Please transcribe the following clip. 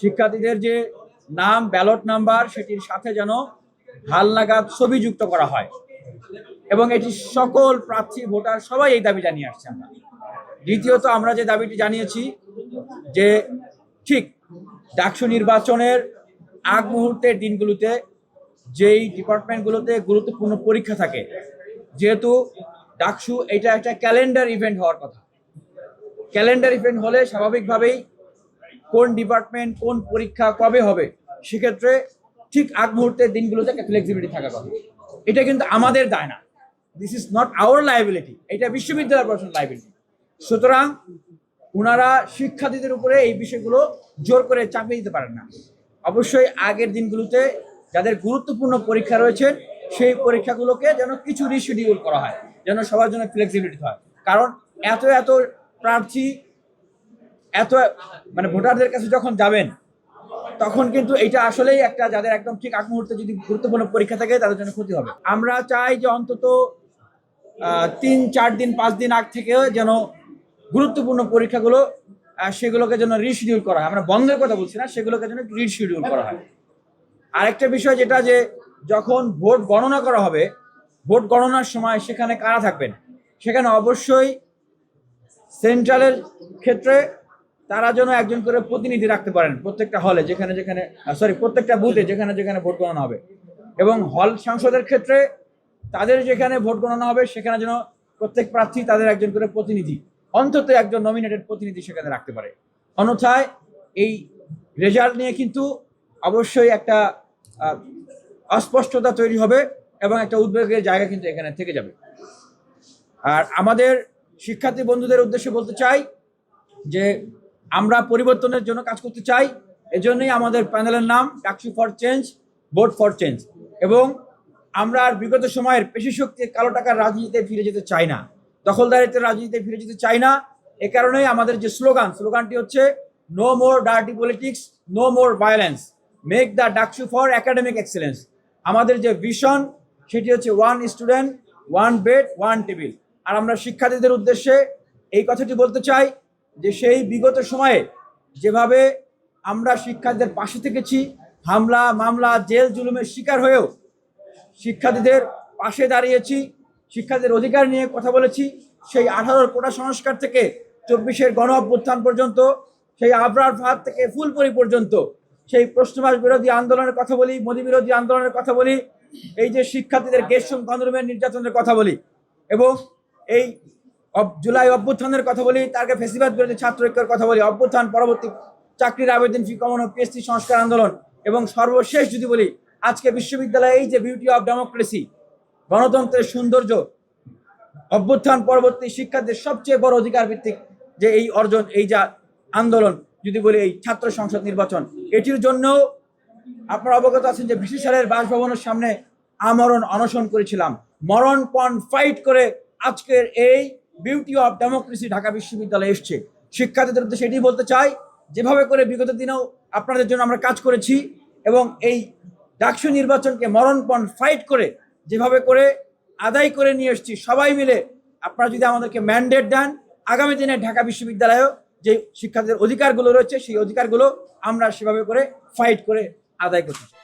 শিক্ষার্থীদের যে নাম ব্যালট নাম্বার সেটির সাথে যেন হালনাগাদ ছবি যুক্ত করা হয় এবং এটি সকল প্রার্থী ভোটার সবাই এই দাবি জানিয়ে আসছে। আমরা দ্বিতীয়ত আমরা যে দাবিটি জানিয়েছি যে ঠিক ডাকসু নির্বাচনের আগ মুহূর্তের দিনগুলোতে যেই ডিপার্টমেন্টগুলোতে গুরুত্বপূর্ণ পরীক্ষা থাকে, যেহেতু ডাকসু এটা একটা ক্যালেন্ডার ইভেন্ট হওয়ার কথা, ক্যালেন্ডার ইভেন্ট হলে স্বাভাবিকভাবেই কোন ডিপার্টমেন্ট কোন পরীক্ষা কবে হবে সেক্ষেত্রে ঠিক আগ মুহূর্তের দিনগুলোতে একটা ফ্লেক্সিবিলিটি থাকার কথা। এটা কিন্তু আমাদের দায় না, this is not our liability, এটা বিশ্ববিদ্যালয় প্রশাসনের লাইবিলিটি। সুতরাং ওনারা শিক্ষার্থীদের উপরে এই বিষয়গুলো জোর করে চাপিয়ে দিতে পারেন না। অবশ্যই আগের দিনগুলোতে যাদের গুরুত্বপূর্ণ পরীক্ষা রয়েছে সেই পরীক্ষাগুলোকে যেন কিছু রিশিডিউল করা হয়, যেন সবার জন্য ফ্লেক্সিবিলিটি হয়। কারণ এত এত প্রার্থী এত মানে ভোটারদের কাছে যখন যাবেন তখন কিন্তু এটা আসলেই একটা যাদের একদম ঠিক আগ মুহূর্তে যদি গুরুত্বপূর্ণ পরীক্ষা থাকে তাদের জন্য ক্ষতি হবে। আমরা চাই যে অন্তত 3-4 দিন 5 দিন আগ থেকে যেন গুরুত্বপূর্ণ পরীক্ষাগুলো সেগুলোকে যেন রিশিডিউল করা হয়। আমরা বন্ধের কথা বলছি না, সেগুলোকে যেন রিশিডিউল করা হয়। আরেকটা বিষয় যেটা যে যখন ভোট গণনা করা হবে, ভোট গণনার সময় সেখানে কারা থাকবেন, সেখানে অবশ্যই সেন্ট্রালের ক্ষেত্রে তারা যেন একজন করে প্রতিনিধি রাখতে পারেন প্রত্যেকটা হলে, যেখানে যেখানে প্রত্যেকটা বুথে যেখানে যেখানে ভোট গণনা হবে, এবং হল সংসদের ক্ষেত্রে তাদের যেখানে ভোট গণনা হবে সেখানে যেন প্রত্যেক প্রার্থী তাদের একজন করে প্রতিনিধি, অন্তত একজন নমিনেটেড প্রতিনিধি সেখানে রাখতে পারে। অন্যথায় এই রেজাল্ট নিয়ে কিন্তু অবশ্যই একটা অস্পষ্টতা তৈরি হবে এবং একটা উদ্বেগের জায়গা কিন্তু এখানে থেকে যাবে। আর আমাদের শিক্ষার্থী বন্ধুদের উদ্দেশ্যে বলতে চাই যে আমরা পরিবর্তনের জন্য কাজ করতে চাই, এজন্যই আমাদের প্যানেলের নাম DUCSU for change, vote for change. এবং আমরা আর বিগত সময়ের পেশি শক্তির কালো টাকার রাজনীতিতে ফিরে যেতে চাই না, দখলদারিত্বের রাজনীতিতে ফিরে যেতে চাই না। এ কারণেই আমাদের যে স্লোগানটি হচ্ছে no more dirty politics, no more violence, make the DUCSU for academic excellence. আমাদের যে ভিশন সেটি হচ্ছে 1 স্টুডেন্ট 1 বেড 1 টেবিল। আর আমরা শিক্ষার্থীদের উদ্দেশ্যে এই কথাটি বলতে চাই যে সেই বিগত সময়ে যেভাবে আমরা শিক্ষার্থীদের পাশে থেকেছি, হামলা মামলা জেল জুলুমের শিকার হয়েও শিক্ষার্থীদের পাশে দাঁড়িয়েছি, শিক্ষার্থীদের অধিকার নিয়ে কথা বলেছি, সেই 18 কোটা সংস্কার থেকে 24-এর গণ অভ্যুত্থান পর্যন্ত, সেই আবরার ফাহাদ থেকে ফুলপুরি পর্যন্ত, সেই প্রশ্নবাস বিরোধী আন্দোলনের কথা বলি, মোদী বিরোধী আন্দোলনের কথা বলি, এই যে শিক্ষার্থীদের গেটসুম গণরুমের নির্যাতনের কথা বলি, এবং এই জুলাই অভ্যুত্থানের কথা বলি, তারকে ফেসিবাদ বিরোধী ছাত্র ঐক্যের কথা বলি, অভ্যুত্থান পরবর্তী চাকরির আবেদন ফি কমানো, পিএসসি সংস্কার আন্দোলন, এবং সর্বশেষ যদি বলি আজকে বিশ্ববিদ্যালয়ে এই যে বিউটি অফ ডেমোক্রেসি, গণতন্ত্রের সৌন্দর্য, অভ্যুত্থান পরবর্তী শিক্ষার্থীদের সবচেয়ে বড় অধিকার ভিত্তিক যে এই অর্জন, এই যা আন্দোলন যদি বলি, এই ছাত্র সংসদ নির্বাচন, এটির জন্য আপনারা অবগত আছেন যে 20 সালের বাসভবনের সামনে আমরণ অনশন করেছিলাম। মরণপণ ফাইট করে আজকের এই বিউটি অফ ডেমোক্রেসি ঢাকা বিশ্ববিদ্যালয়ে এসছে। শিক্ষার্থীদের উদ্দেশ্যে এটি বলতে চাই, যেভাবে করে বিগত দিনেও আপনাদের জন্য আমরা কাজ করেছি এবং এই ডাকসু নির্বাচনকে মরণপণ ফাইট করে যেভাবে করে আদায় করে নিয়ে এসেছি সবাই মিলে, আপনারা যদি আমাদেরকে ম্যান্ডেট দেন, আগামী দিনে ঢাকা বিশ্ববিদ্যালয়েও যে শিক্ষার্থীদের অধিকারগুলো রয়েছে সেই অধিকারগুলো আমরা সেভাবে করে ফাইট করে আদায় করতে চাই।